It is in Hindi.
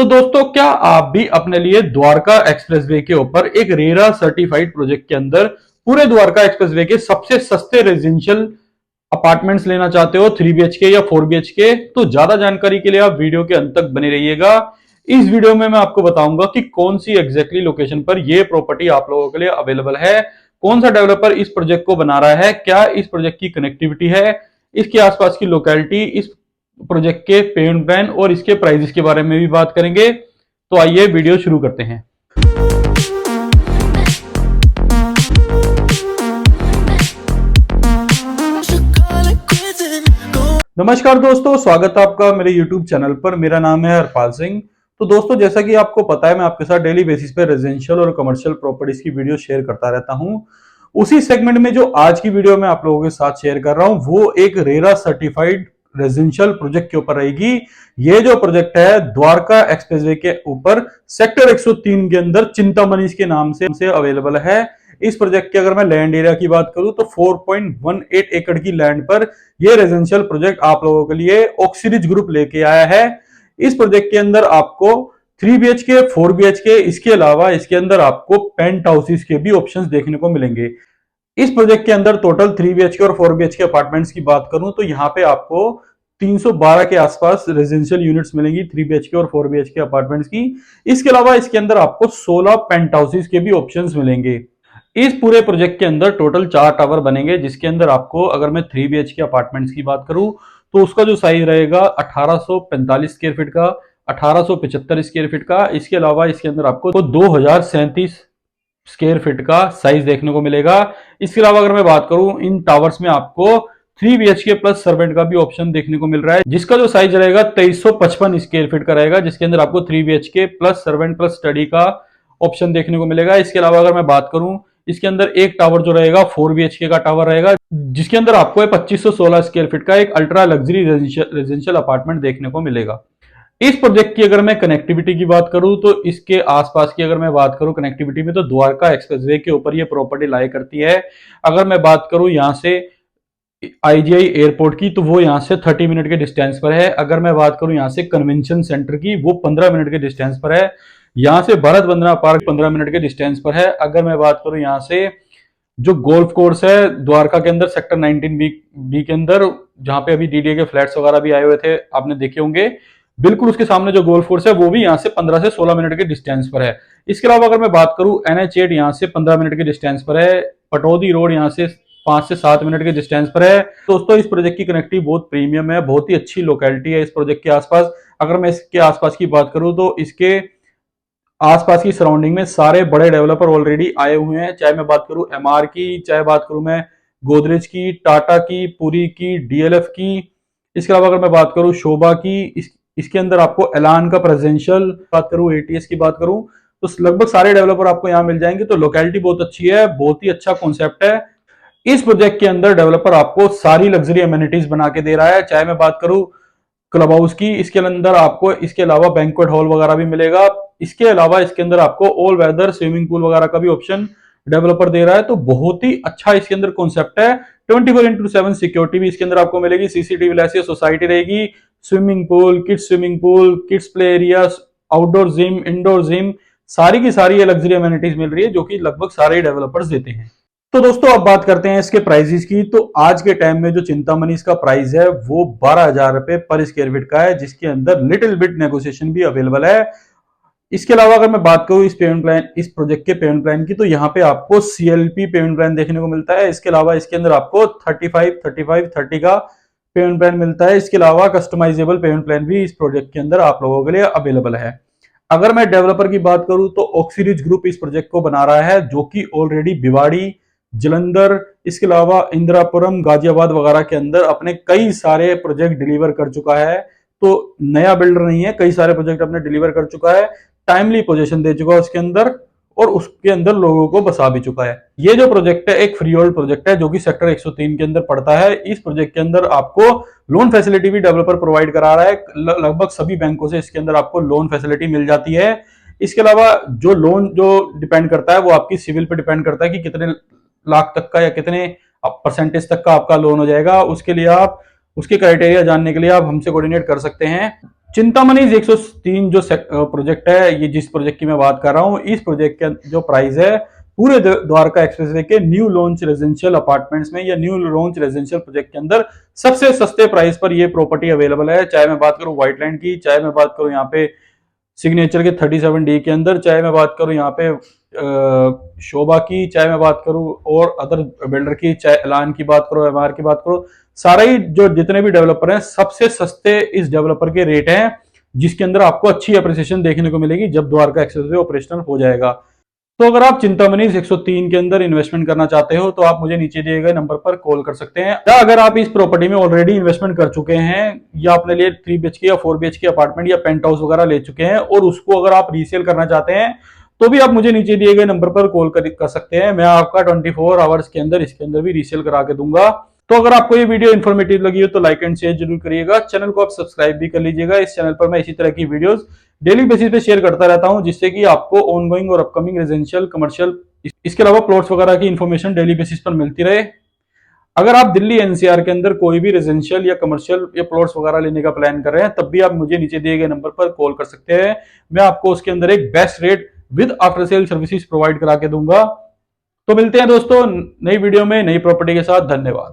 तो दोस्तों, क्या आप भी अपने लिए द्वारका एक्सप्रेसवे के ऊपर एक रेरा सर्टिफाइड प्रोजेक्ट के अंदर पूरे द्वारका एक्सप्रेसवे के सबसे सस्ते रेजिडेंशियल अपार्टमेंट्स लेना चाहते हो, 3 BHK या 4 BHK? तो ज्यादा जानकारी के लिए आप वीडियो के अंत तक बने रहिएगा। इस वीडियो में मैं आपको बताऊंगा कि कौन सी एग्जैक्टली लोकेशन पर यह प्रॉपर्टी आप लोगों के लिए अवेलेबल है, कौन सा डेवलपर इस प्रोजेक्ट को बना रहा है, क्या इस प्रोजेक्ट की कनेक्टिविटी है, इसके आसपास की लोकेलिटी, इस प्रोजेक्ट के पेमेंट प्लान और इसके प्राइसेस के बारे में भी बात करेंगे। तो आइए वीडियो शुरू करते हैं। नमस्कार दोस्तों, स्वागत है आपका मेरे YouTube चैनल पर। मेरा नाम है हरपाल सिंह। तो दोस्तों, जैसा कि आपको पता है, मैं आपके साथ डेली बेसिस पे रेजिडेंशियल और कमर्शियल प्रॉपर्टीज की वीडियो शेयर करता रहता हूं। उसी सेगमेंट में जो आज की वीडियो मैं आप लोगों के साथ शेयर कर रहा हूं, वो एक रेरा सर्टिफाइड रेजिडेंशियल प्रोजेक्ट के ऊपर रहेगी। ये जो प्रोजेक्ट है द्वारका एक्सप्रेसवे के ऊपर सेक्टर 103 के अंदर चिंतामणि के नाम से अवेलेबल है। इस प्रोजेक्ट की अगर मैं लैंड एरिया की बात करूं तो 4.18 एकड़ की लैंड पर यह रेजिडेंशियल प्रोजेक्ट आप लोगों के लिए ऑक्सीरिज ग्रुप लेके आया है। इस प्रोजेक्ट के अंदर आपको 3 BHK, 4 BHK, इसके अलावा इसके अंदर आपको पेंट हाउसेस के भी ऑप्शंस देखने को मिलेंगे। इस प्रोजेक्ट के अंदर टोटल 3 BHK और 4 BHK अपार्टमेंट्स की बात करूं तो यहाँ पे आपको 312 के आसपास रेजिडेंशियल यूनिट्स मिलेंगी 3 BHK और 4 BHK अपार्टमेंट्स की। इसके अलावा इसके अंदर आपको 16 पेंट हाउसेस के भी ऑप्शंस मिलेंगे। इस पूरे प्रोजेक्ट के अंदर टोटल 4 टावर बनेंगे, जिसके अंदर आपको, अगर मैं 3 BHK अपार्टमेंट्स की बात करूं तो उसका जो साइज रहेगा 1845 स्क्वायर फीट का, 1875 स्क्वायर फीट का। इसके अलावा इसके अंदर आपको 2037 स्क्वायर फीट का साइज देखने को मिलेगा। इसके अलावा अगर मैं बात करूं, इन टावर्स में आपको 3 BHK प्लस सर्वेंट का भी ऑप्शन देखने को मिल रहा है, जिसका जो साइज रहेगा 2355 स्क्वायर फीट का रहेगा, जिसके अंदर आपको 3 BHK plus servant plus study का ऑप्शन देखने को मिलेगा। इसके अलावा अगर मैं बात करूं, इसके अंदर एक टावर जो रहेगा 4 BHK का टावर रहेगा, जिसके अंदर आपको 2516 स्क्वायर फीट का एक अल्ट्रा लग्जरी रेजिडेंशियल अपार्टमेंट देखने को मिलेगा। इस प्रोजेक्ट की अगर मैं कनेक्टिविटी की बात करूं तो इसके आसपास की अगर मैं बात करूं कनेक्टिविटी में, तो द्वारका एक्सप्रेसवे के ऊपर ये प्रॉपर्टी लाई करती है। अगर मैं बात करूं यहां से IGI एयरपोर्ट की, तो वो यहां से 30 मिनट के डिस्टेंस पर है। अगर मैं बात करूं यहां से कन्वेंशन सेंटर की, वो 15 मिनट के डिस्टेंस पर है। यहां से भारत वंदना पार्क 15 मिनट के डिस्टेंस पर है। अगर मैं बात करूं यहां से जो गोल्फ कोर्स है द्वारका के अंदर सेक्टर 19B के अंदर, जहां पे अभी DDA के फ्लैट्स वगैरह भी आए हुए थे, आपने देखे होंगे, बिल्कुल उसके सामने जो गोल्फ कोर्स है वो भी यहाँ से 15 से 16 मिनट के डिस्टेंस पर है। इसके अलावा अगर मैं बात करूं NH8 यहाँ से 15 मिनट के डिस्टेंस पर है। पटौदी रोड यहाँ से 5 से 7 मिनट के डिस्टेंस पर है। दोस्तों, इस प्रोजेक्ट की कनेक्टिविटी बहुत प्रीमियम है, बहुत ही अच्छी लोकेलिटी है इस प्रोजेक्ट के आसपास। अगर मैं इसके आसपास की बात करूं तो इसके आसपास की सराउंडिंग में सारे बड़े डेवलपर ऑलरेडी आए हुए हैं, चाहे मैं बात करूं MR की, चाहे बात करूं मैं गोदरेज की, टाटा की, पुरी की, DLF की। इसके अलावा अगर मैं बात करूं शोभा की, इसके अंदर आपको एलान का प्रेजेंशियल बात करूं, ATS की बात करूं, तो लगभग सारे डेवलपर आपको यहां मिल जाएंगे। तो लोकेलिटी बहुत अच्छी है, बहुत ही अच्छा कॉन्सेप्ट है। इस प्रोजेक्ट के अंदर डेवलपर आपको सारी लग्जरी एमिनिटीज बना के दे रहा है, चाहे मैं बात करूं क्लब हाउस की, इसके अंदर आपको इसके अलावा बैंक्वेट हॉल वगैरह भी मिलेगा। इसके अलावा इसके अंदर आपको ऑल वेदर स्विमिंग पूल वगैरह का भी ऑप्शन डेवलपर दे रहा है। तो बहुत ही अच्छा इसके अंदर कॉन्सेप्ट है। 24x7 सिक्योरिटी भी इसके अंदर आपको मिलेगी, CCTV लेस सोसाइटी रहेगी, swimming pool, kids play area, outdoor gym, indoor gym, सारी की सारी ये लग्जरी अमेनिटीज मिल रही है, जो कि लगभग सारे डेवलपर्स देते हैं। तो दोस्तों, अब बात करते हैं इसके प्राइसेस की। तो आज के टाइम में जो चिंतामणि का प्राइस है वो 12,000 रुपए पर स्क्वायर फीट का है, जिसके अंदर लिटिल बिट नेगोशिएशन भी अवेलेबल है। इसके अलावा अगर मैं बात करूं इस पेमेंट प्लान, इस प्रोजेक्ट के पेमेंट प्लान की, तो यहाँ पे आपको CLP पेमेंट प्लान देखने को मिलता है। इसके अलावा इसके अंदर आपको 35-35-30 का पेमेंट प्लान मिलता है। इसके अलावा कस्टमाइजेबल पेमेंट प्लान भी इस प्रोजेक्ट के अंदर आप लोगों के लिए अवेलेबल है। अगर मैं डेवलपर की बात करूं तो ऑक्सीरिज ग्रुप इस प्रोजेक्ट को बना रहा है, जो कि ऑलरेडी भिवाड़ी, जलंधर, इसके अलावा इंदिरापुरम, गाजियाबाद वगैरह के अंदर अपने कई सारे प्रोजेक्ट डिलीवर कर चुका है। तो नया बिल्डर नहीं है, कई सारे प्रोजेक्ट अपने डिलीवर कर चुका है, टाइमली पोजीशन दे चुका है उसके अंदर, और उसके अंदर लोगों को बसा भी चुका है। ये जो प्रोजेक्ट है एक फ्री होल्ड प्रोजेक्ट है, जो कि सेक्टर 103 के अंदर पड़ता है। इस प्रोजेक्ट के अंदर आपको लोन फैसिलिटी भी डेवलपर प्रोवाइड करा रहा है। लगभग सभी बैंकों से इसके अंदर आपको लोन फैसिलिटी मिल जाती है। इसके अलावा जो लोन जो डिपेंड करता है वो आपकी सिविल पे डिपेंड करता है कि कितने लाख तक का या कितने परसेंटेज तक का आपका लोन हो जाएगा। उसके लिए आप, उसके क्राइटेरिया जानने के लिए आप हमसे कोऑर्डिनेट कर सकते हैं। चिंतामणि 103 जो प्रोजेक्ट है, ये जिस प्रोजेक्ट की मैं बात कर रहा हूँ, इस प्रोजेक्ट का जो प्राइस है पूरे द्वारका एक्सप्रेसवे के न्यू लॉन्च रेजिडेंशियल अपार्टमेंट्स में या न्यू लॉन्च रेजिडेंशियल प्रोजेक्ट के अंदर सबसे सस्ते प्राइस पर ये प्रॉपर्टी अवेलेबल है। चाहे मैं बात करूं व्हाइट लैंड की, चाहे मैं बात करूं यहाँ पे सिग्नेचर के 37D के अंदर, चाहे मैं बात करूं यहाँ पे शोभा की, चाहे मैं बात करूं और अदर बिल्डर की, चाहे एलान की बात करो, एमआर की बात करो, सारा ही जो जितने भी डेवलपर हैं सबसे सस्ते इस डेवलपर के रेट हैं, जिसके अंदर आपको अच्छी अप्रिसिएशन देखने को मिलेगी जब द्वारका एक्सप्रेसवे ऑपरेशनल हो जाएगा। तो अगर आप चिंतामणि 103 के अंदर इन्वेस्टमेंट करना चाहते हो तो आप मुझे नीचे दिए गए नंबर पर कॉल कर सकते हैं, या अगर आप इस प्रॉपर्टी में ऑलरेडी इन्वेस्टमेंट कर चुके हैं या अपने लिए 3 BHK या 4 BHK अपार्टमेंट या पेंट हाउस वगैरह ले चुके हैं और उसको अगर आप रीसेल करना चाहते हैं तो भी आप मुझे नीचे दिए गए नंबर पर कॉल कर सकते हैं। मैं आपका 24 आवर्स के अंदर इसके अंदर भी रीसेल करा के दूंगा। तो अगर आपको ये वीडियो इन्फॉर्मेटिव लगी हो तो लाइक एंड शेयर जरूर करिएगा। चैनल को आप सब्सक्राइब भी कर लीजिएगा। इस चैनल पर मैं इसी तरह की वीडियोस डेली बेसिस पे शेयर करता रहता हूं, जिससे कि आपको ऑनगोइंग और अपकमिंग रेजिडेंशियल, कमर्शियल, इसके अलावा प्लॉट्स वगैरह की इन्फॉर्मेशन डेली बेसिस पर मिलती रहे। अगर आप दिल्ली एनसीआर के अंदर कोई भी रेजिडेंशियल या कमर्शियल या प्लॉट्स वगैरह लेने का प्लान कर रहे हैं, तब भी आप मुझे नीचे दिए गए नंबर पर कॉल कर सकते हैं। मैं आपको उसके अंदर एक best rate with after sale services provide करा के दूंगा। तो मिलते हैं दोस्तों नई वीडियो में नई प्रॉपर्टी के साथ। धन्यवाद।